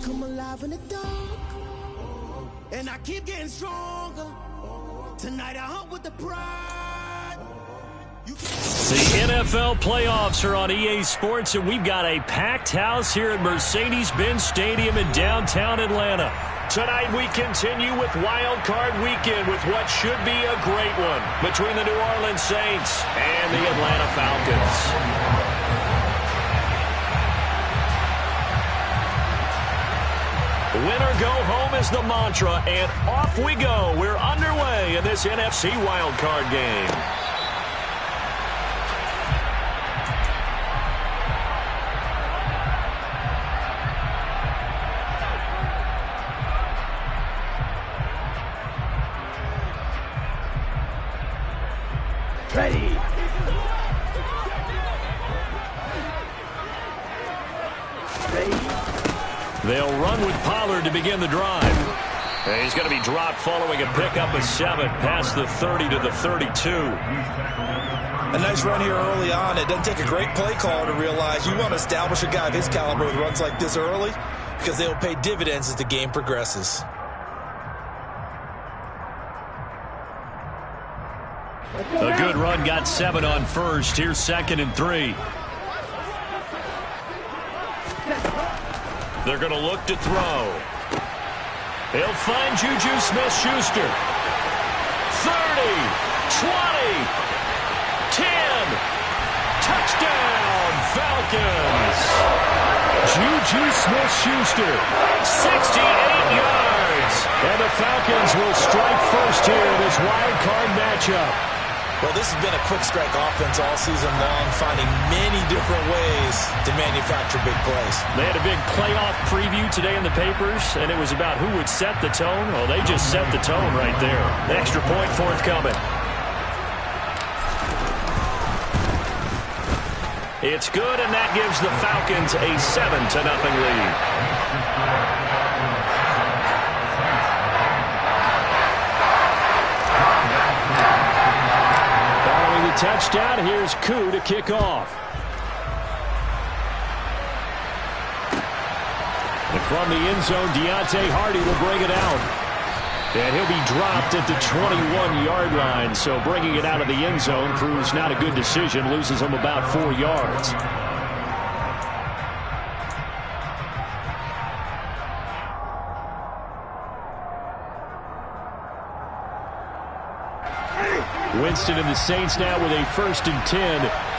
come alive in the dark, and I keep getting stronger. Tonight I hunt with the pride. The NFL playoffs are on EA Sports, and we've got a packed house here at Mercedes-Benz Stadium in downtown Atlanta. Tonight we continue with Wild Card Weekend with what should be a great one between the New Orleans Saints and the Atlanta Falcons. Win or go home is the mantra, and off we go. We're underway in this NFC Wild Card game. Ready. They'll run with Pollard to begin the drive. And he's going to be dropped following a pickup of 7 past the 30 to the 32. A nice run here early on. It doesn't take a great play call to realize you want to establish a guy of his caliber with runs like this early because they'll pay dividends as the game progresses. A good run, got 7 on first. Here's 2nd and 3. They're going to look to throw. He'll find Juju Smith-Schuster. 30, 20, 10. Touchdown, Falcons. Juju Smith-Schuster, 68 yards. And the Falcons will strike first here in this wild card matchup. Well, this has been a quick strike offense all season long, finding many different ways to manufacture big plays. They had a big playoff preview today in the papers, and it was about who would set the tone. Well, they just set the tone right there. The extra point forthcoming. It's good, and that gives the Falcons a 7-0 lead. Touchdown. Here's Koo to kick off. And from the end zone, Deontay Hardy will bring it out. And he'll be dropped at the 21-yard line. So bringing it out of the end zone proves not a good decision. Loses him about 4 yards. Winston and the Saints now with a 1st and 10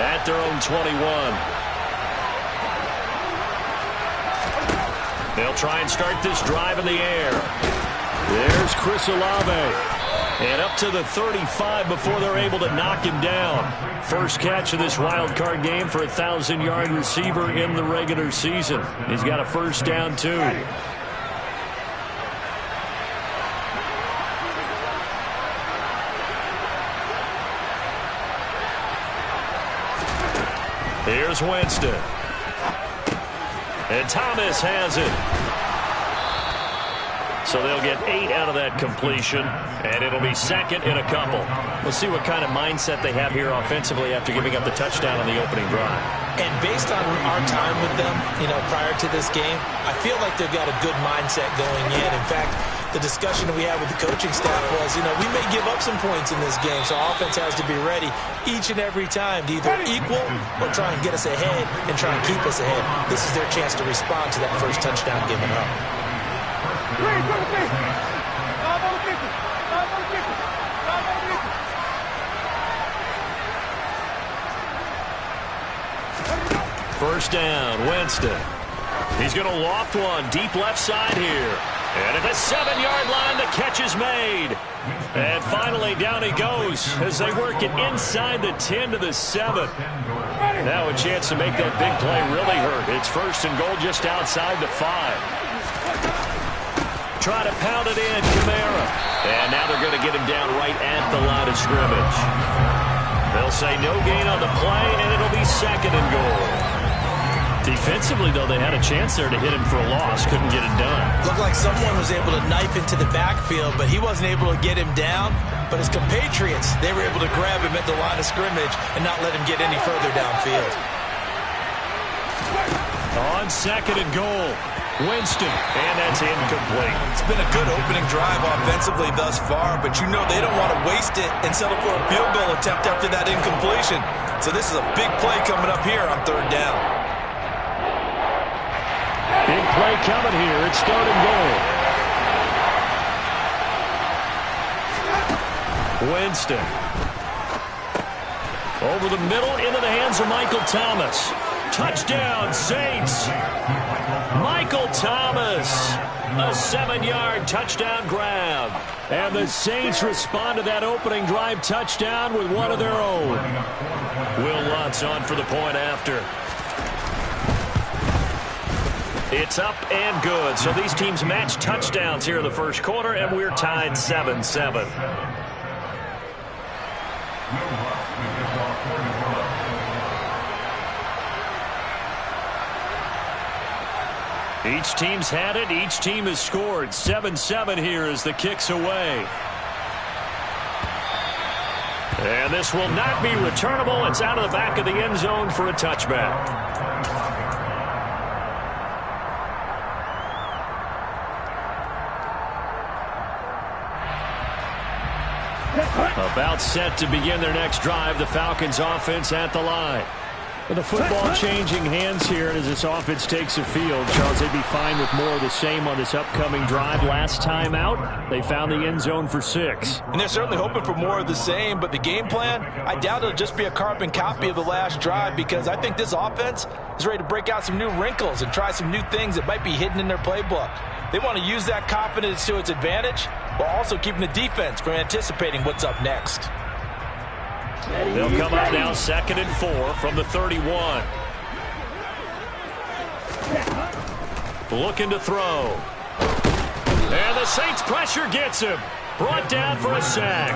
at their own 21. They'll try and start this drive in the air. There's Chris Olave. And up to the 35 before they're able to knock him down. First catch of this wild card game for a 1,000-yard receiver in the regular season. He's got a first down, too. Here's Winston. And Thomas has it. So they'll get 8 out of that completion, and it'll be 2nd and a couple. We'll see what kind of mindset they have here offensively after giving up the touchdown on the opening drive. And based on our time with them, prior to this game, I feel like they've got a good mindset going in. In fact, the discussion that we had with the coaching staff was, we may give up some points in this game, so offense has to be ready each and every time to either equal or try and get us ahead and try and keep us ahead. This is their chance to respond to that first touchdown given up. First down, Winston. He's going to loft one deep left side here. And at the 7-yard line, the catch is made. And finally, down he goes as they work it inside the 10 to the 7. Now a chance to make that big play really hurt. It's 1st and goal just outside the 5. Try to pound it in, Kamara. And now they're going to get him down right at the line of scrimmage. They'll say no gain on the play, and it'll be 2nd and goal. Defensively, though, they had a chance there to hit him for a loss. Couldn't get it done. Looked like someone was able to knife into the backfield, but he wasn't able to get him down. But his compatriots, they were able to grab him at the line of scrimmage and not let him get any further downfield. On 2nd and goal, Winston, and that's incomplete. It's been a good opening drive offensively thus far, but you know they don't want to waste it and settle for a field goal attempt after that incompletion. So this is a big play coming up here on 3rd down. Big play coming here. It's 3rd and goal. Winston. Over the middle into the hands of Michael Thomas. Touchdown, Saints. Michael Thomas. A 7-yard touchdown grab. And the Saints respond to that opening drive touchdown with one of their own. Will Lutz on for the point after. It's up and good. So these teams match touchdowns here in the first quarter, and we're tied 7-7. Each team's had it. Each team has scored. 7-7 here as the kick's away. And this will not be returnable. It's out of the back of the end zone for a touchback. About set to begin their next drive. The Falcons offense at the line. With the football changing hands here as this offense takes the field, Charles, they'd be fine with more of the same on this upcoming drive. Last time out, they found the end zone for 6. And they're certainly hoping for more of the same, but the game plan, I doubt it'll just be a carbon copy of the last drive, because I think this offense is ready to break out some new wrinkles and try some new things that might be hidden in their playbook. They want to use that confidence to its advantage while also keeping the defense from anticipating what's up next. They'll come up now 2nd and 4 from the 31. Looking to throw. And the Saints pressure gets him. Brought down for a sack.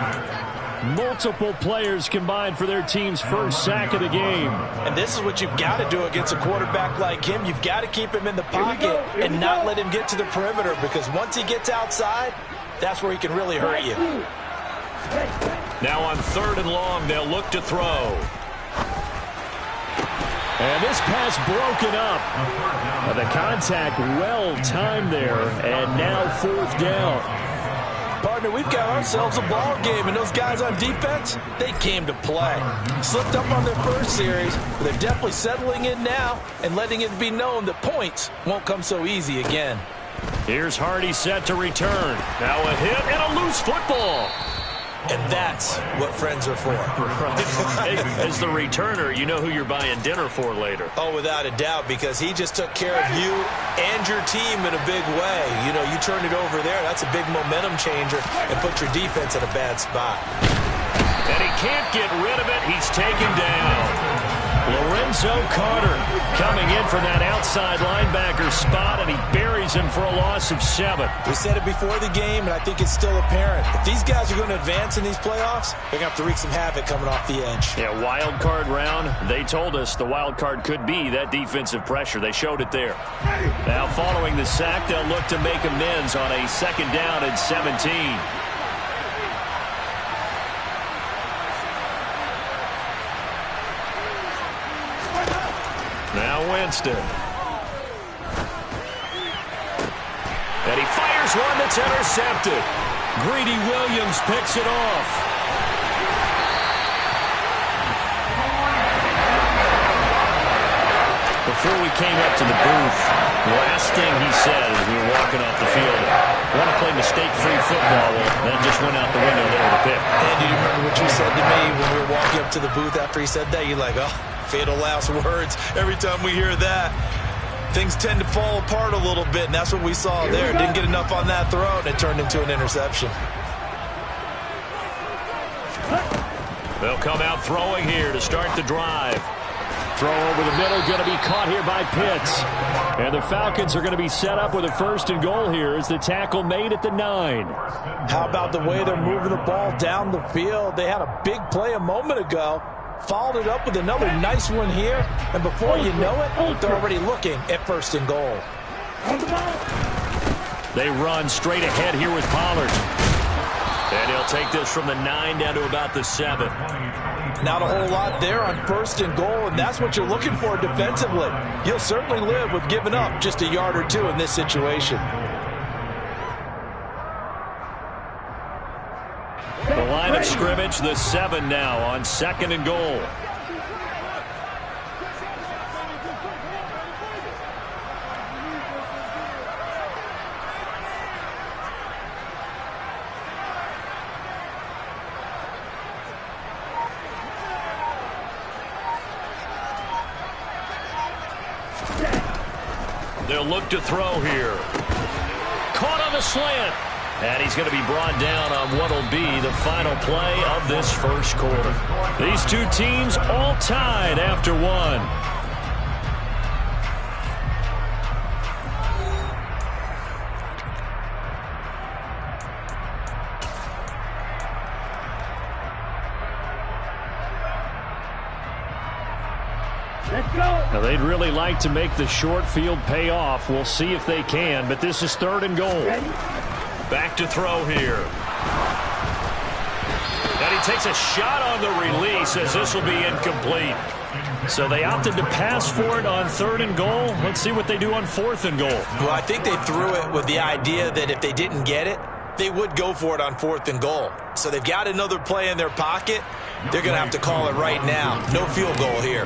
Multiple players combined for their team's first sack of the game. And this is what you've got to do against a quarterback like him. You've got to keep him in the pocket and not let him get to the perimeter, because once he gets outside, that's where he can really hurt you. Now on 3rd and long, they'll look to throw. And this pass broken up. The contact well timed there, and now 4th down. Partner, we've got ourselves a ball game, and those guys on defense, they came to play. Slipped up on their first series, but they're definitely settling in now and letting it be known that points won't come so easy again. Here's Hardy set to return. Now a hit and a loose football. And that's what friends are for. Right. Hey, as the returner, you know who you're buying dinner for later. Oh, without a doubt, because he just took care of you and your team in a big way. You know, you turn it over there, that's a big momentum changer, and put your defense in a bad spot. And he can't get rid of it. He's taken down. Lorenzo Carter coming in from that outside linebacker spot, and he buries him for a loss of 7. We said it before the game, and I think it's still apparent. If these guys are going to advance in these playoffs, they're going to have to wreak some havoc coming off the edge. Yeah, wild card round. They told us the wild card could be that defensive pressure. They showed it there. Now following the sack, they'll look to make amends on a 2nd down and 17. Now Winston. And he fires one that's intercepted. Greedy Williams picks it off. Before we came up to the booth, last thing he said as we were walking off the field, I want to play mistake-free football. Well, that just went out the window there with a pick. And do you remember what you said to me when we were walking up to the booth after he said that? You're like, oh, fatal last words. Every time we hear that, things tend to fall apart a little bit, and that's what we saw there. Didn't get enough on that throw, and it turned into an interception. They'll come out throwing here to start the drive. Throw over the middle, going to be caught here by Pitts. And the Falcons are going to be set up with a 1st and goal here as the tackle made at the 9. How about the way they're moving the ball down the field? They had a big play a moment ago. Followed it up with another nice one here. And before you know it, they're already looking at 1st and goal. They run straight ahead here with Pollard. And he'll take this from the 9 down to about the 7. Not a whole lot there on 1st and goal, and that's what you're looking for defensively. You'll certainly live with giving up just a yard or 2 in this situation. The line of scrimmage, the 7 now on 2nd and goal. They'll look to throw here. Caught on the slant. And he's going to be brought down on what will be the final play of this first quarter. These two teams all tied after 1. Now they'd really like to make the short field pay off. We'll see if they can, but this is 3rd and goal. Back to throw here. And he takes a shot on the release as this will be incomplete. So they opted to pass for it on 3rd and goal. Let's see what they do on 4th and goal. Well, I think they threw it with the idea that if they didn't get it, they would go for it on 4th and goal. So they've got another play in their pocket. They're going to have to call it right now. No field goal here.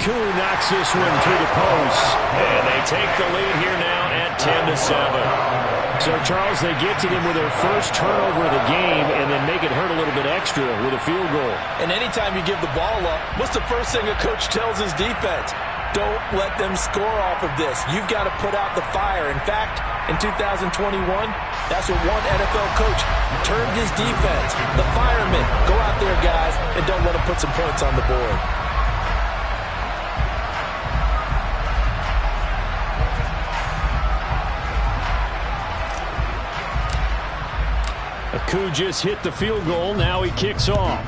Koo knocks this one through the post. And they take the lead here now at 10-7. So, Charles, they get to them with their first turnover of the game and then make it hurt a little bit extra with a field goal. And anytime you give the ball up, what's the first thing a coach tells his defense? Don't let them score off of this. You've got to put out the fire. In fact, in 2021, that's what one NFL coach termed his defense. The firemen. Go out there, guys, and don't let them put some points on the board. Koo just hit the field goal. Now he kicks off.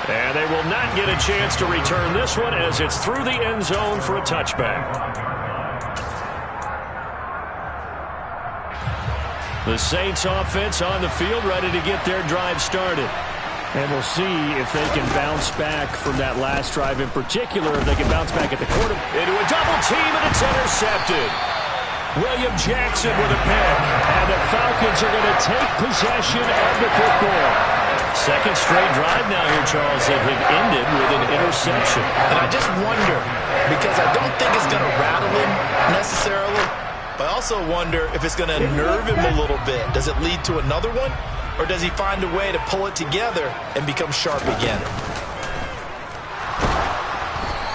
And they will not get a chance to return this one as it's through the end zone for a touchback. The Saints offense on the field ready to get their drive started. And we'll see if they can bounce back from that last drive in particular, if they can bounce back at the quarter. Into a double team, and it's intercepted. William Jackson with a pick. And the Falcons are going to take possession of the football. Second straight drive now here, Charles, that have ended with an interception. And I just wonder, because I don't think it's going to rattle him necessarily, but I also wonder if it's going to nerve him a little bit. Does it lead to another one? Or does he find a way to pull it together and become sharp again?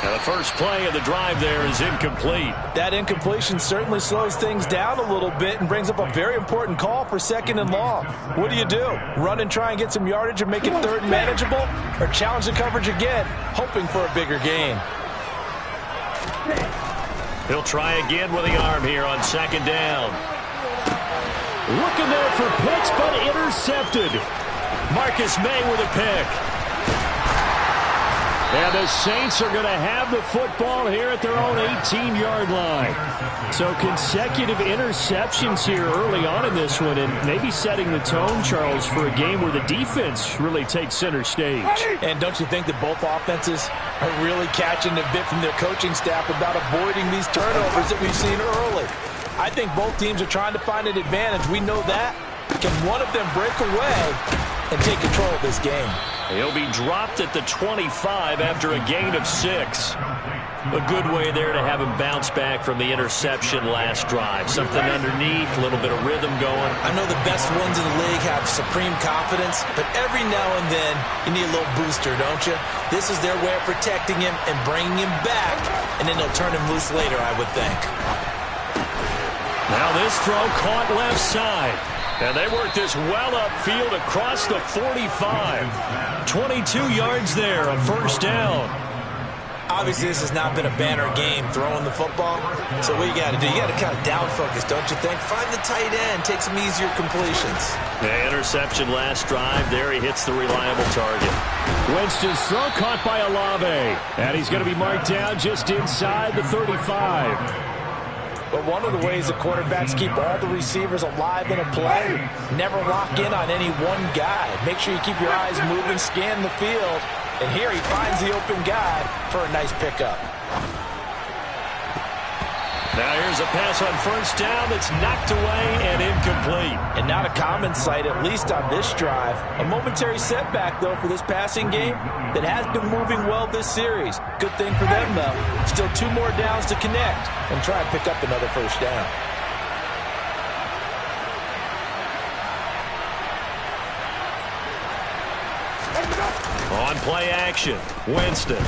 Now the first play of the drive there is incomplete. That incompletion certainly slows things down a little bit and brings up a very important call for 2nd and long. What do? Run and try and get some yardage and make it 3rd and manageable? Or challenge the coverage again, hoping for a bigger gain? He'll try again with the arm here on 2nd down. Looking there for picks, but intercepted. Marcus May with a pick. And the Saints are going to have the football here at their own 18-yard line. So consecutive interceptions here early on in this one, and maybe setting the tone, Charles, for a game where the defense really takes center stage. And don't you think that both offenses are really catching a bit from their coaching staff about avoiding these turnovers that we've seen early? I think both teams are trying to find an advantage. We know that. Can one of them break away and take control of this game? He'll be dropped at the 25 after a gain of 6. A good way there to have him bounce back from the interception last drive. Something underneath, a little bit of rhythm going. I know the best ones in the league have supreme confidence, but every now and then you need a little booster, don't you? This is their way of protecting him and bringing him back, and then they'll turn him loose later, I would think. Now this throw caught left side. And they work this well upfield across the 45. 22 yards there, a first down. Obviously, this has not been a banner game throwing the football. So what you got to do, you got to kind of down focus, don't you think? Find the tight end, take some easier completions. The interception last drive. There he hits the reliable target. Winston's throw caught by Olave. And he's going to be marked down just inside the 35. But one of the ways the quarterbacks keep all the receivers alive in a play, never lock in on any one guy. Make sure you keep your eyes moving, scan the field. And here he finds the open guy for a nice pickup. Now here's a pass on first down that's knocked away and incomplete. And not a common sight, at least on this drive. A momentary setback, though, for this passing game that has been moving well this series. Good thing for them, though. Still 2 more downs to connect and try and pick up another first down. On play action, Winston.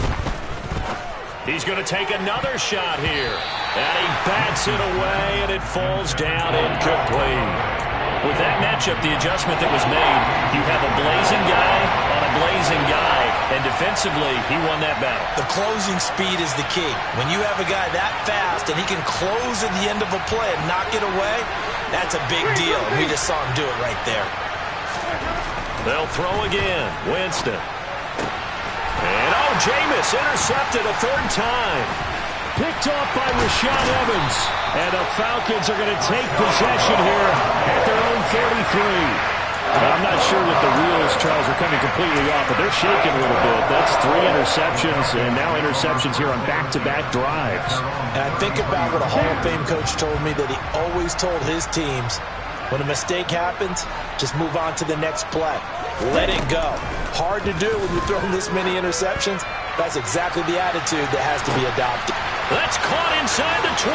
He's going to take another shot here. And he bats it away, and it falls down incomplete. With that matchup, the adjustment that was made, you have a blazing guy on a blazing guy, and defensively, he won that battle. The closing speed is the key. When you have a guy that fast and he can close at the end of a play and knock it away, that's a big deal. We just saw him do it right there. They'll throw again. Winston. And Jameis intercepted a 3rd time. Picked off by Rashaan Evans. And the Falcons are going to take possession here at their own 33. I'm not sure that the wheels, Charles, are coming completely off, but they're shaking a little bit. That's 3 interceptions, and now interceptions here on back-to-back drives. And I think about what a Hall of Fame coach told me that he always told his teams, when a mistake happens, just move on to the next play. Let it go. Hard to do when you throw this many interceptions. That's exactly the attitude that has to be adopted. That's caught inside the 20.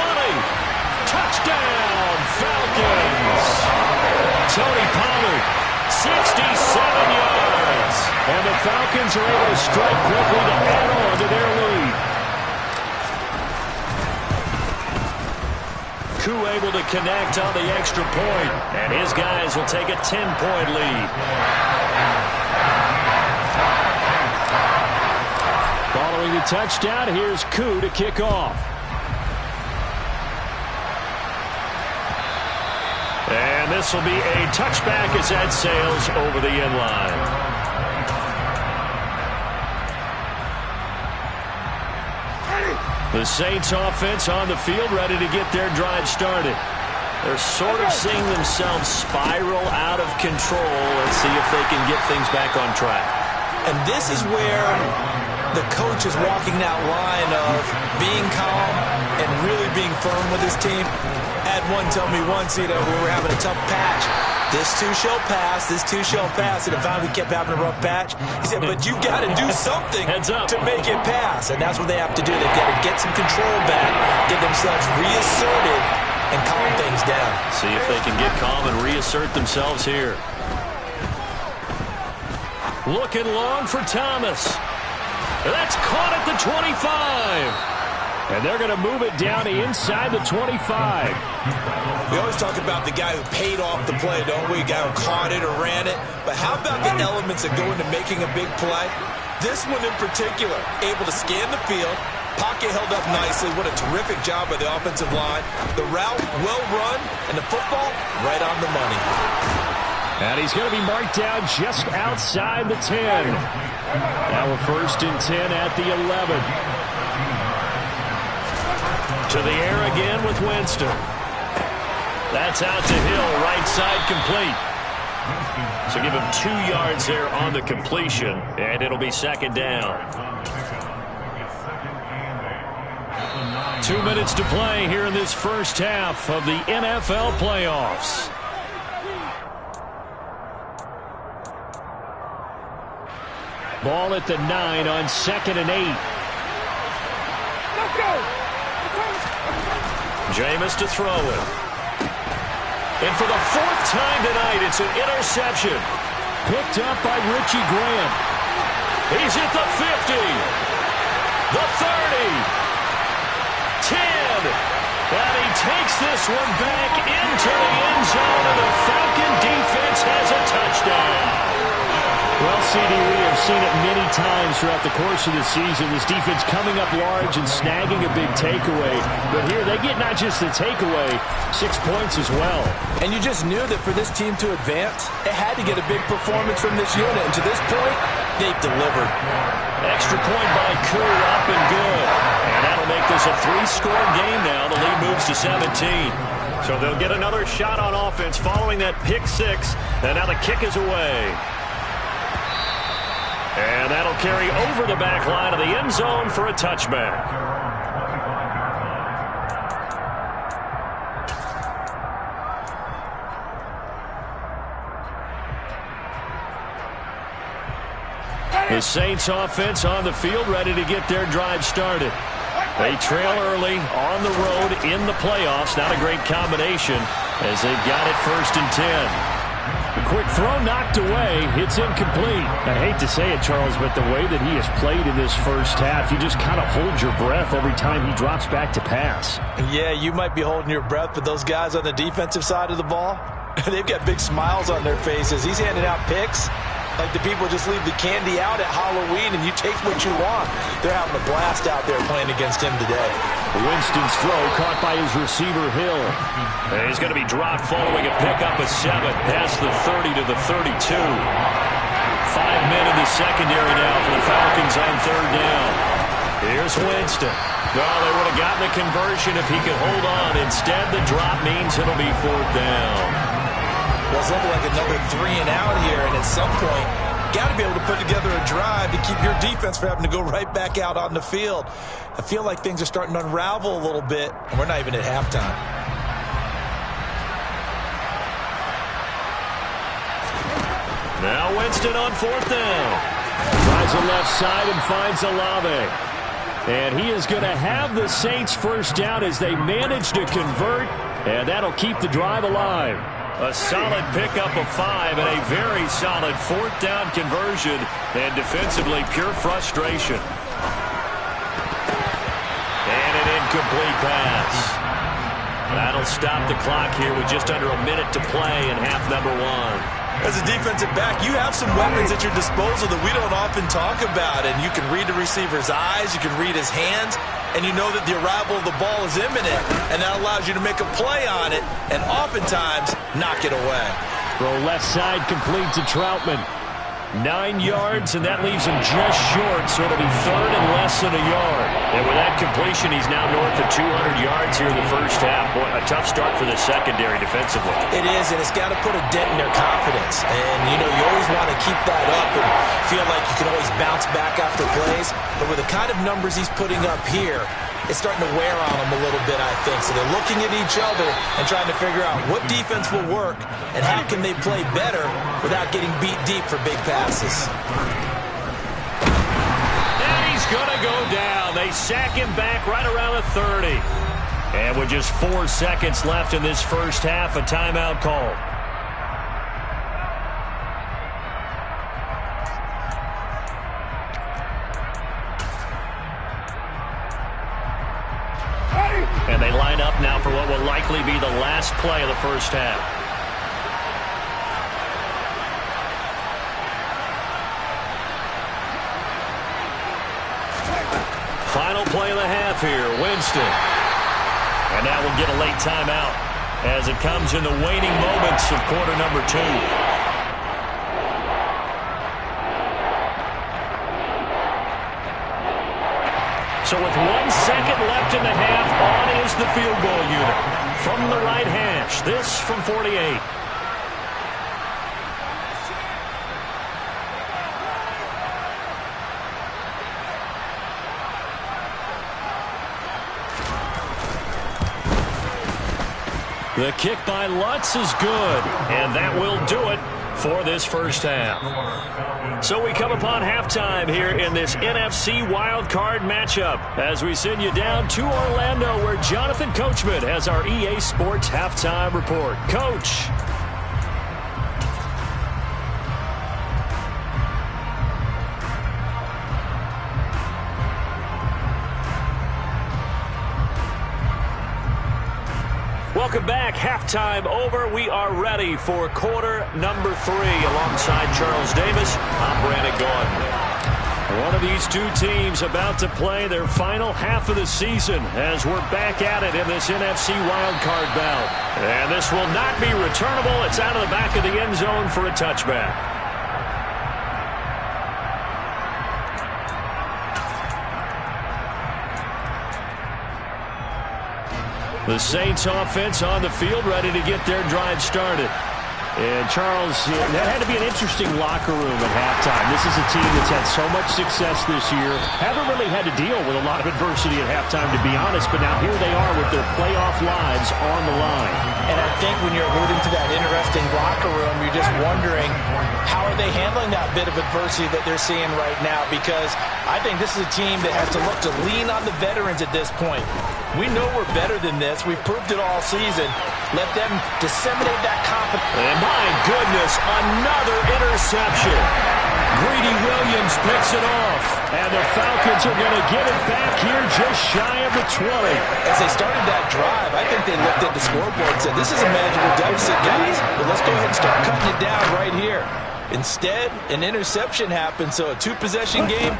Touchdown, Falcons. Tony Pollard, 67 yards. And the Falcons are able to strike quickly to add on to their lead. Koo able to connect on the extra point, and his guys will take a 10-point lead. Following the touchdown, here's Koo to kick off. And this will be a touchback as that sails over the end line. The Saints offense on the field, ready to get their drive started. They're sort of seeing themselves spiral out of control. Let's see if they can get things back on track. And this is where the coach is walking that line of being calm and really being firm with his team. Had one tell me once, when we were having a tough patch, this too shall pass, this too shall pass. And finally we kept having a rough patch. He said, but you got to do something to make it pass. And that's what they have to do. They've got to get some control back, get themselves reasserted, and calm things down. See if they can get calm and reassert themselves here. Looking long for Thomas. That's caught at the 25. And they're going to move it down inside the 25. We always talk about the guy who paid off the play, don't we? The guy who caught it or ran it. But how about the elements that go into making a big play? This one in particular, able to scan the field, pocket held up nicely. What a terrific job by the offensive line. The route, well run, and the football, right on the money. And he's going to be marked down just outside the 10. Now a 1st and 10 at the 11. To the air again with Winston. That's out to Hill, right side complete. So give him 2 yards there on the completion, and it'll be 2nd down. 2 minutes to play here in this first half of the NFL playoffs. Ball at the 9 on 2nd and 8. Let's go! Jameis to throw it. And for the 4th time tonight, it's an interception. Picked up by Richie Graham. He's at the 50. The 30. 10. And he takes this one back into the end zone, and the Falcon defense has a touchdown. Well, CD, we have seen it many times throughout the course of the season. This defense coming up large and snagging a big takeaway. But here, they get not just the takeaway, 6 points as well. And you just knew that for this team to advance, it had to get a big performance from this unit. And to this point, they've delivered. Extra point by Koo, up and good. And that'll make this a 3-score game now. The lead moves to 17. So they'll get another shot on offense following that pick 6. And now the kick is away. And that'll carry over the back line of the end zone for a touchback. The Saints offense on the field, ready to get their drive started. They trail early on the road in the playoffs. Not a great combination as they've got it 1st and 10. A quick throw knocked away. It's incomplete. I hate to say it, Charles, but the way that he has played in this first half, you just kind of hold your breath every time he drops back to pass. Yeah, you might be holding your breath, but those guys on the defensive side of the ball, they've got big smiles on their faces. He's handing out picks like the people just leave the candy out at Halloween and you take what you want. They're having a blast out there playing against him today. Winston's throw caught by his receiver, Hill. And he's going to be dropped following a pickup of 7 past the 30 to the 32. 5 men in the secondary now for the Falcons on 3rd down. Here's Winston. Well, they would have gotten the conversion if he could hold on. Instead, the drop means it'll be 4th down. Well, it's looking like another 3 and out here, and at some point, got to be able to put together a drive to keep your defense from having to go right back out on the field. I feel like things are starting to unravel a little bit, and we're not even at halftime. Now Winston on 4th down. Tries the left side and finds Olave. And he is going to have the Saints 1st down as they manage to convert, and that'll keep the drive alive. A solid pickup of 5 and a very solid 4th down conversion, and defensively pure frustration. And an incomplete pass. That'll stop the clock here with just under a minute to play in half number 1. As a defensive back, you have some weapons at your disposal that we don't often talk about, and you can read the receiver's eyes, you can read his hands, and you know that the arrival of the ball is imminent, and that allows you to make a play on it and oftentimes knock it away. Throw left side complete to Troutman. 9 yards, and that leaves him just short, so it'll be 3rd and less than a yard. And with that completion, he's now north of 200 yards here in the first half. Boy, a tough start for the secondary defensively. It is, and it's got to put a dent in their confidence. And, you know, you always want to keep that up and feel like you can always bounce back after plays. But with the kind of numbers he's putting up here, it's starting to wear on them a little bit, I think. So they're looking at each other and trying to figure out what defense will work and how can they play better without getting beat deep for big passes. And he's going to go down. They sack him back right around the 30. And with just 4 seconds left in this first half, a timeout called. And they line up now for what will likely be the last play of the first half. Final play of the half here, Winston. And that will get a late timeout as it comes in the waning moments of quarter number 2. So with 1 second left in the half, on is the field goal unit. From the right hash, this from 48. The kick by Lutz is good, and that will do it for this first half. So we come upon halftime here in this NFC wildcard matchup as we send you down to Orlando where Jonathan Coachman has our EA Sports halftime report. Coach. Welcome back. Halftime over. We are ready for quarter number 3. Alongside Charles Davis, I'm Brandon Gaudin. One of these two teams about to play their final half of the season as we're back at it in this NFC wildcard bout. And this will not be returnable. It's out of the back of the end zone for a touchback. The Saints offense on the field, ready to get their drive started. And Charles, that had to be an interesting locker room at halftime. This is a team that's had so much success this year. Haven't really had to deal with a lot of adversity at halftime, to be honest. But now here they are with their playoff lives on the line. And I think when you're alluding to that interesting locker room, you're just wondering, how are they handling that bit of adversity that they're seeing right now? Because I think this is a team that has to look to lean on the veterans at this point. We know we're better than this. We've proved it all season. Let them disseminate that confidence. And my goodness, another interception. Greedy Williams picks it off. And the Falcons are going to get it back here just shy of the 20. As they started that drive, I think they looked at the scoreboard and said, this is a manageable deficit, guys. But let's go ahead and start cutting it down right here. Instead, an interception happened, so a 2-possession game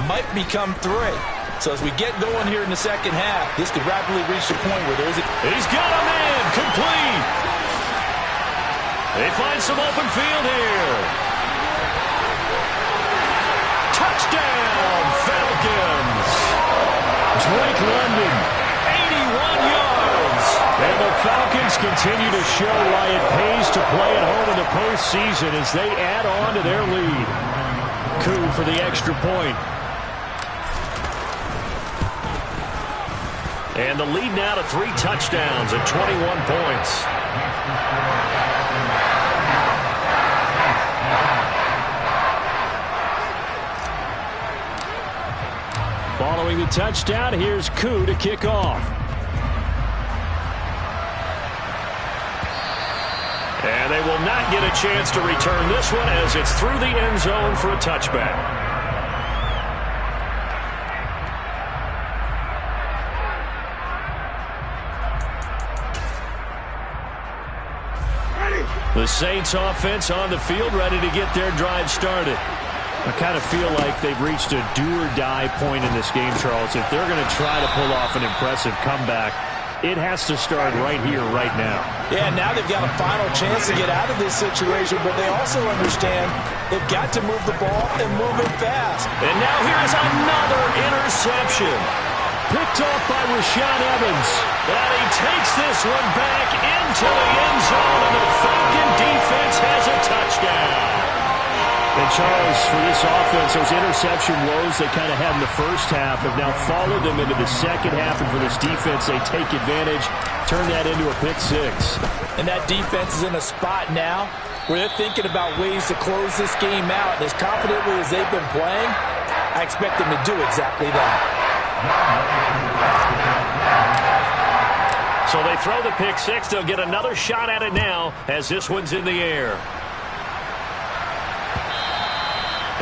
might become 3. So as we get going here in the second half, this could rapidly reach the point where there's a... He's got a man, complete. They find some open field here. Touchdown, Falcons. Drake London, 81 yards. And the Falcons continue to show why it pays to play at home in the postseason as they add on to their lead. Coup for the extra point. And the lead now to 3 touchdowns at 21 points. Following the touchdown, here's Koo to kick off. And they will not get a chance to return this one as it's through the end zone for a touchback. The Saints offense on the field, ready to get their drive started. I kind of feel like they've reached a do-or-die point in this game, Charles. If they're going to try to pull off an impressive comeback, it has to start right here, right now. Yeah, now they've got a final chance to get out of this situation, but they also understand they've got to move the ball and move it fast. And now here's another interception. Picked off by Rashaan Evans. And he takes this one back into the end zone, and the Falcon defense has a touchdown. And Charles, for this offense, those interception woes they kind of had in the first half have now followed them into the second half. And for this defense, they take advantage, turn that into a pick 6. And that defense is in a spot now where they're thinking about ways to close this game out. And as confidently as they've been playing, I expect them to do exactly that. So they throw the pick 6. They'll get another shot at it now as this one's in the air.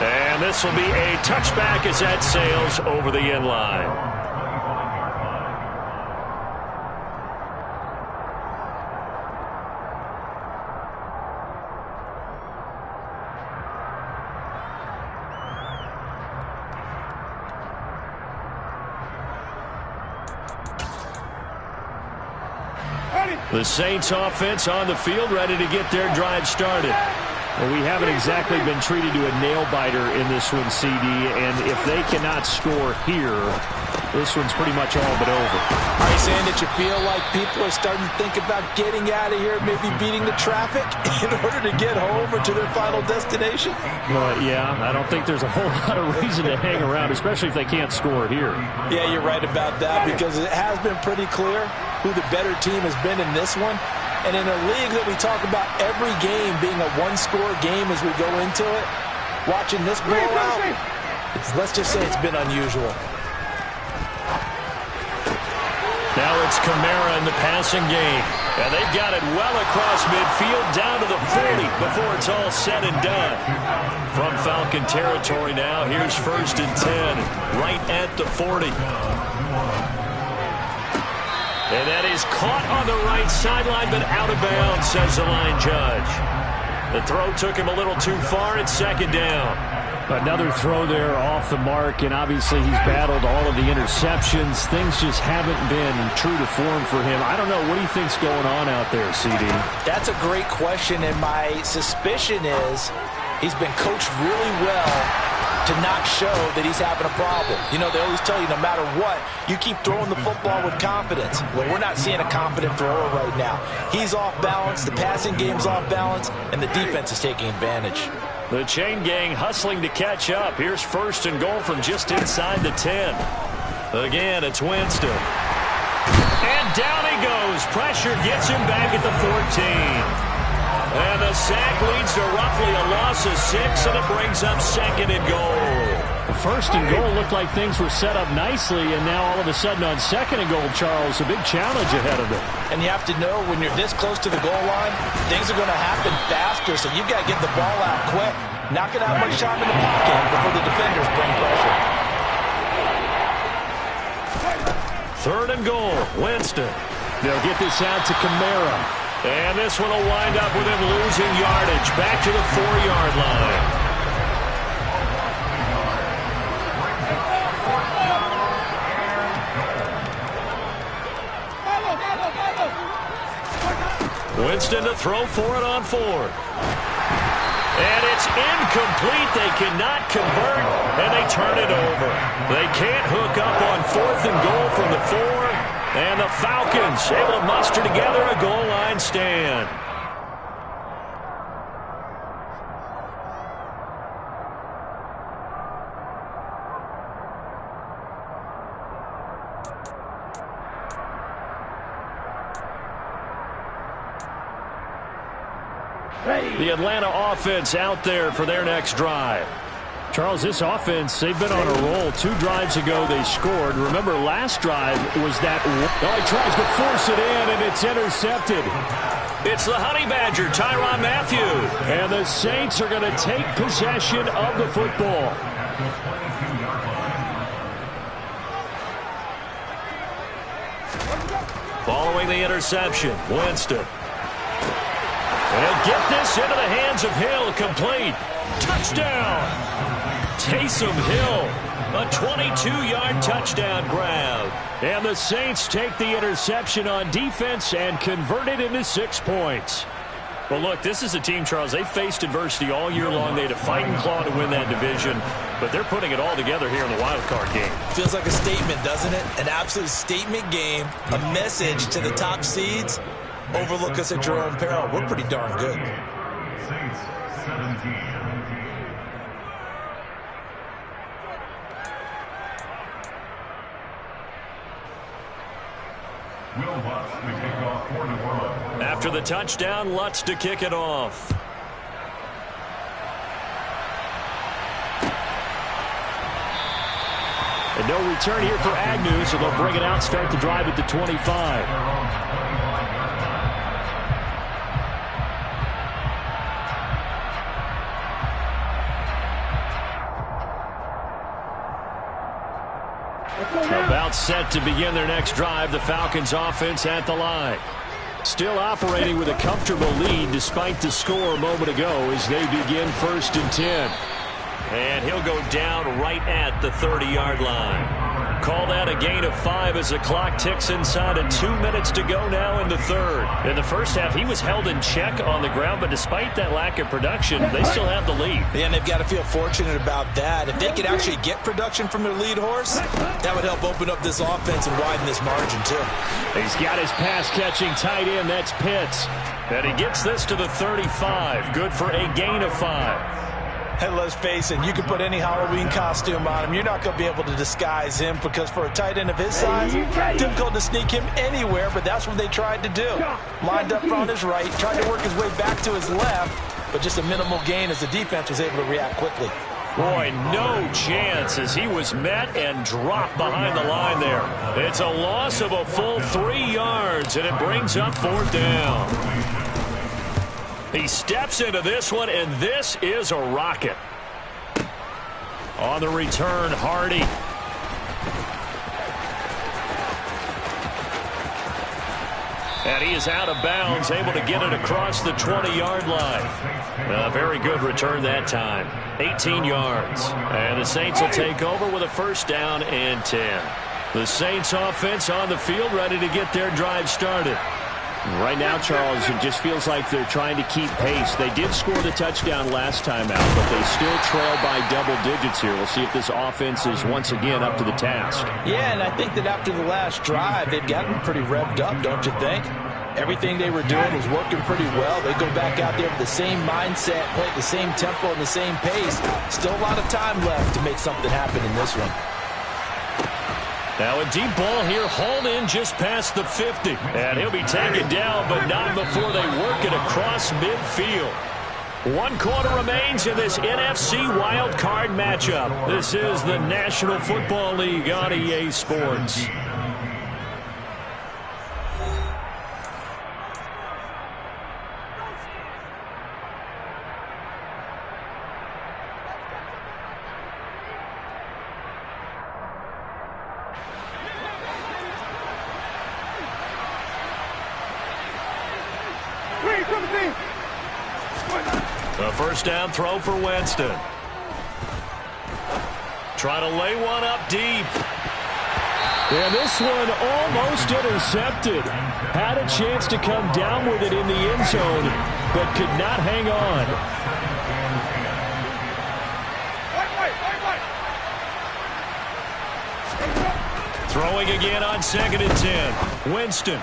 And this will be a touchback as that sails over the end line. The Saints offense on the field, ready to get their drive started. Well, we haven't exactly been treated to a nail-biter in this one, CD, and if they cannot score here, this one's pretty much all but over. Are you saying that you feel like people are starting to think about getting out of here, maybe beating the traffic in order to get home or to their final destination? Well, yeah, I don't think there's a whole lot of reason to hang around, especially if they can't score here. Yeah, you're right about that, because it has been pretty clear who the better team has been in this one. And in a league that we talk about every game being a one-score game as we go into it, watching this blowout, let's just say it's been unusual. Now it's Kamara in the passing game. And they've got it well across midfield down to the 40 before it's all said and done. From Falcon territory now, here's 1st and 10, right at the 40. And that is caught on the right sideline, but out of bounds, says the line judge. The throw took him a little too far. It's second down. Another throw there off the mark, and obviously he's battled all of the interceptions. Things just haven't been true to form for him. I don't know. What do you think's going on out there, CD? That's a great question, and my suspicion is he's been coached really well to not show that he's having a problem. You know, they always tell you no matter what, you keep throwing the football with confidence. Well, we're not seeing a confident thrower right now. He's off balance, the passing game's off balance, and the defense is taking advantage. The chain gang hustling to catch up. Here's first and goal from just inside the 10. Again, it's Winston. And down he goes. Pressure gets him back at the 14. And the sack leads to roughly a loss of 6, and it brings up second and goal. First and goal looked like things were set up nicely, and now all of a sudden on second and goal, Charles, a big challenge ahead of them. And you have to know when you're this close to the goal line, things are going to happen faster, so you've got to get the ball out quick. Not going to have much time in the pocket before the defenders bring pressure. Third and goal, Winston. They'll get this out to Kamara. And this one will wind up with him losing yardage back to the 4-yard line. Winston to throw for it on 4. And it's incomplete. They cannot convert, and they turn it over. They can't hook up on 4th and goal from the 4. And the Falcons able to muster together a goal line stand. The Atlanta offense out there for their next drive. Charles, this offense, they've been on a roll. 2 drives ago, they scored. Remember, last drive was that. Oh, he tries to force it in, and it's intercepted. It's the Honey Badger, Tyrann Mathieu. And the Saints are going to take possession of the football. Following the interception, Winston. And get this into the hands of Hill, complete. Touchdown! Taysom Hill, a 22-yard touchdown grab. And the Saints take the interception on defense and convert it into 6 points. Well, look, this is a team, Charles, they faced adversity all year long. They had to fight and claw to win that division, but they're putting it all together here in the wild card game. Feels like a statement, doesn't it? An absolute statement game, a message to the top seeds. Overlook us at your own peril. We're pretty darn good. Saints 17. Will Lutz to kick off for New Orleans. After the touchdown, Lutz to kick it off. And no return here for Agnew, so they'll bring it out, start the drive at the 25. About set to begin their next drive, the Falcons offense at the line. Still operating with a comfortable lead despite the score a moment ago as they begin 1st and 10. And he'll go down right at the 30-yard line. Call that a gain of 5 as the clock ticks inside of 2 minutes to go now in the 3rd. In the first half, he was held in check on the ground, but despite that lack of production, they still have the lead. Yeah, and they've got to feel fortunate about that. If they could actually get production from their lead horse, that would help open up this offense and widen this margin, too. He's got his pass-catching tight end. That's Pitts. And he gets this to the 35. Good for a gain of 5. And let's face it, you can put any Halloween costume on him. You're not going to be able to disguise him because for a tight end of his size, difficult to sneak him anywhere, but that's what they tried to do. Lined up on his right, tried to work his way back to his left, but just a minimal gain as the defense was able to react quickly. Boy, no chance as he was met and dropped behind the line there. It's a loss of a full 3 yards, and it brings up 4th down. He steps into this one, and this is a rocket. On the return, Hardy. And he is out of bounds, able to get it across the 20-yard line. A very good return that time. 18 yards. And the Saints will take over with a first down and 10. The Saints offense on the field, ready to get their drive started. Right now, Charles, it just feels like they're trying to keep pace. They did score the touchdown last time out, but they still trail by double digits here. We'll see if this offense is once again up to the task. Yeah, and I think that after the last drive, they've gotten pretty revved up, don't you think? Everything they were doing was working pretty well. They go back out there with the same mindset, play at the same tempo and the same pace. Still a lot of time left to make something happen in this one. Now a deep ball here, hauled in just past the 50. And he'll be taken down, but not before they work it across midfield. 1 quarter remains in this NFC Wild Card matchup. This is the National Football League on EA Sports. A first down throw for Winston. Try to lay one up deep. And this one almost intercepted. Had a chance to come down with it in the end zone, but could not hang on. Throwing again on 2nd and 10. Winston.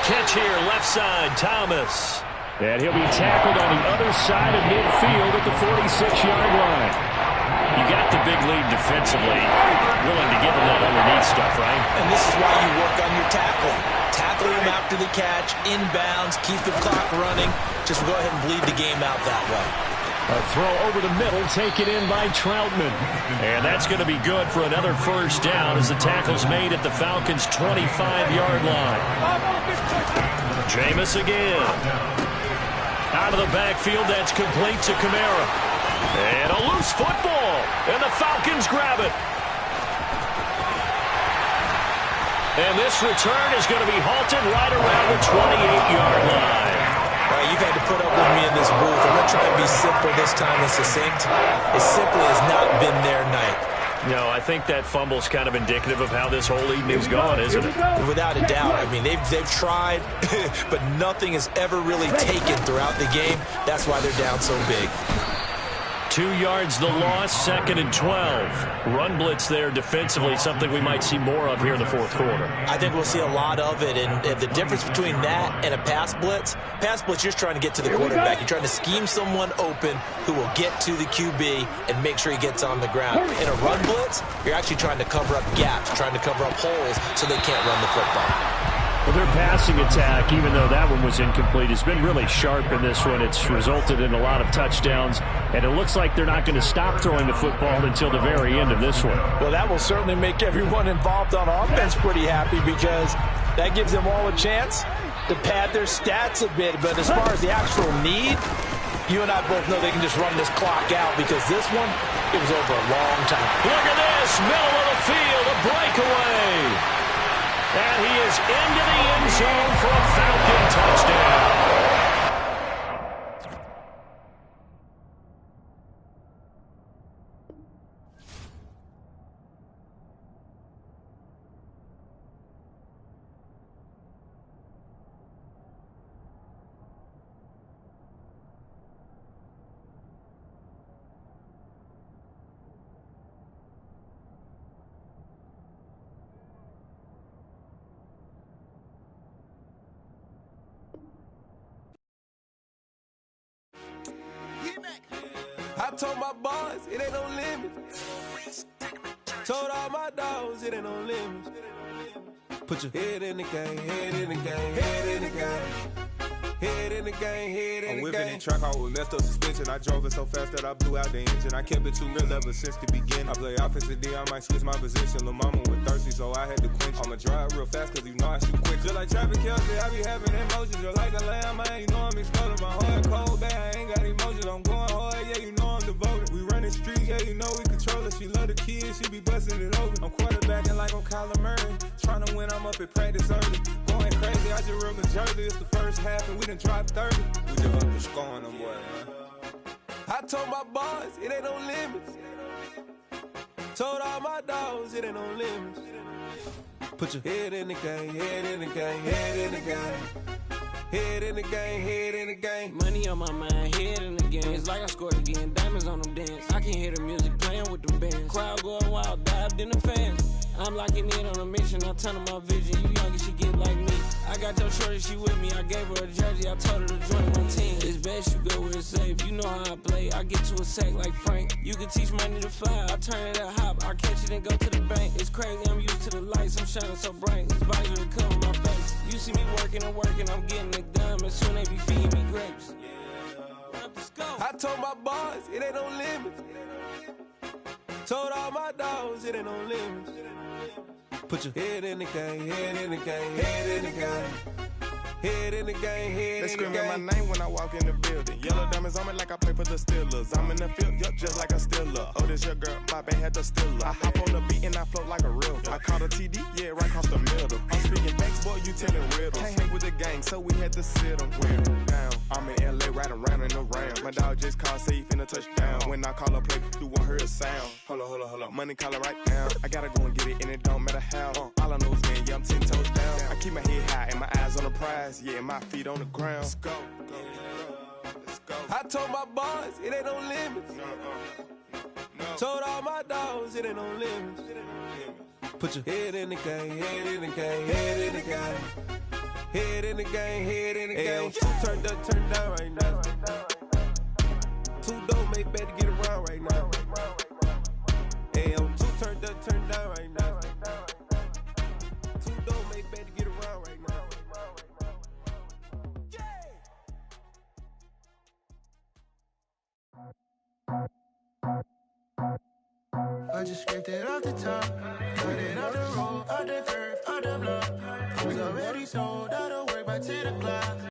Catch here, left side, Thomas. And he'll be tackled on the other side of midfield at the 46-yard line. You got the big lead defensively. Willing to give him that underneath stuff, right? And this is why you work on your tackling. Tackle him after the catch, inbounds, keep the clock running. Just go ahead and bleed the game out that way. A throw over the middle, taken in by Troutman. And that's going to be good for another first down as the tackle's made at the Falcons' 25-yard line. Jameis again. Out of the backfield, that's complete to Kamara. And a loose football, and the Falcons grab it. And this return is going to be halted right around the 28-yard line. You've had to put up with me in this booth. I'm going to try and be simple this time and succinct. It simply has not been their night. No, I think that fumble's kind of indicative of how this whole evening's gone, isn't it? Without a doubt. I mean, they've tried, but nothing has ever really taken throughout the game. That's why they're down so big. 2 yards the loss, 2nd and 12. Run blitz there defensively, something we might see more of here in the fourth quarter. I think we'll see a lot of it, and the difference between that and a pass blitz, you're just trying to get to the quarterback. You're trying to scheme someone open who will get to the QB and make sure he gets on the ground. In a run blitz, you're actually trying to cover up gaps, trying to cover up holes so they can't run the football. Well, their passing attack, even though that one was incomplete, has been really sharp in this one. It's resulted in a lot of touchdowns, and it looks like they're not going to stop throwing the football until the very end of this one. Well, that will certainly make everyone involved on offense pretty happy because that gives them all a chance to pad their stats a bit. But as far as the actual need, you and I both know they can just run this clock out because this one, it was over a long time. Look at this, middle of the field, a breakaway. And he is into the end zone for a Falcon touchdown. I told my boys, it ain't no limit. Told all my dogs, it ain't no limit. Put your head in the game, head in the game, head in the game. Head in the game, head in the game. I'm whipping in track, I was left up suspension. I drove it so fast that I blew out the engine. I kept it too real ever since the beginning. I play offensive D, I might switch my position. Lil' mama was thirsty, so I had to quench. I'ma drive real fast, cause you know I shoot quick. Just like Travis Kelce, I be having emotions. Just like a lamb, man, you know I'm exploding. My heart cold, bad, I ain't got emotions. I'm going hard, yeah, you know I'm devoted. We running streets. Yeah, you know we control her. She love the kids, she be busting it over. I'm quarterbacking like I'm Kyler Murray. Trying to win, I'm up at practice early. Going crazy, I just rode the jersey. It's the first half and we done dropped 30. We just up to scoring them, boy, man. I told my boys, it ain't no limits. Told all my dogs, it ain't no limits. Put your head in the game, head in the game, head in the game. Head in the game, head in the game. Money on my mind, head in the game. It's like I scored again, diamonds on them dance. I can hear the music playing with them bands. Crowd going wild, dived in the fans. I'm locking in on a mission, I tell her my vision. You young and she get like me. I got your shorty, she with me. I gave her a jersey, I told her to join my team. It's best you go where it's safe. You know how I play. I get to a sack like Frank. You can teach money to fly. I turn it a hop. I catch it and go to the bank. It's crazy, I'm used to the lights. I'm shining so bright. This visor will cover my face. You see me working and working. I'm getting it done. And soon they be feeding me grapes. Let's go. I told my boys, it ain't no limits. Told all my dogs, it ain't no limits. Put your head in the game, head in the game, head in the game. Head in the game, head They in the game. screaming my name when I walk in the building. Yellow diamonds on me like I play for the Steelers. I'm in the field, yup, just like a Steeler. Oh, this your girl, my band had the Steeler. I hop on the beat and I float like a river. I caught a TD, yeah, right across the middle. I'm speaking facts, boy, you telling riddles. Can't hang with the gang, so we had to sit them down. I'm in LA, riding around and around. My dog just called, say he finna touchdown. When I call a play, do want her a sound. Hold up, money calling right now. I gotta go and get it, and it don't matter how. All I know is win, yeah, I'm 10 toes down. I keep my head high and my eyes on the prize. Yeah, my feet on the ground. Let's go. I told my boys, it ain't no limits. Told all my dogs, it ain't no limits. Put your head in the game, head in the game, head in the game. Head in the game, head in the game. Two turned up, turned down right now. Two dope make better get around right now. Hey, I'm two turned up, turned down right now. Two dope make better get around right now. I just scraped it off the top, put it on the road, on the curve, on the block. It was already sold, I don't work by 10 o'clock.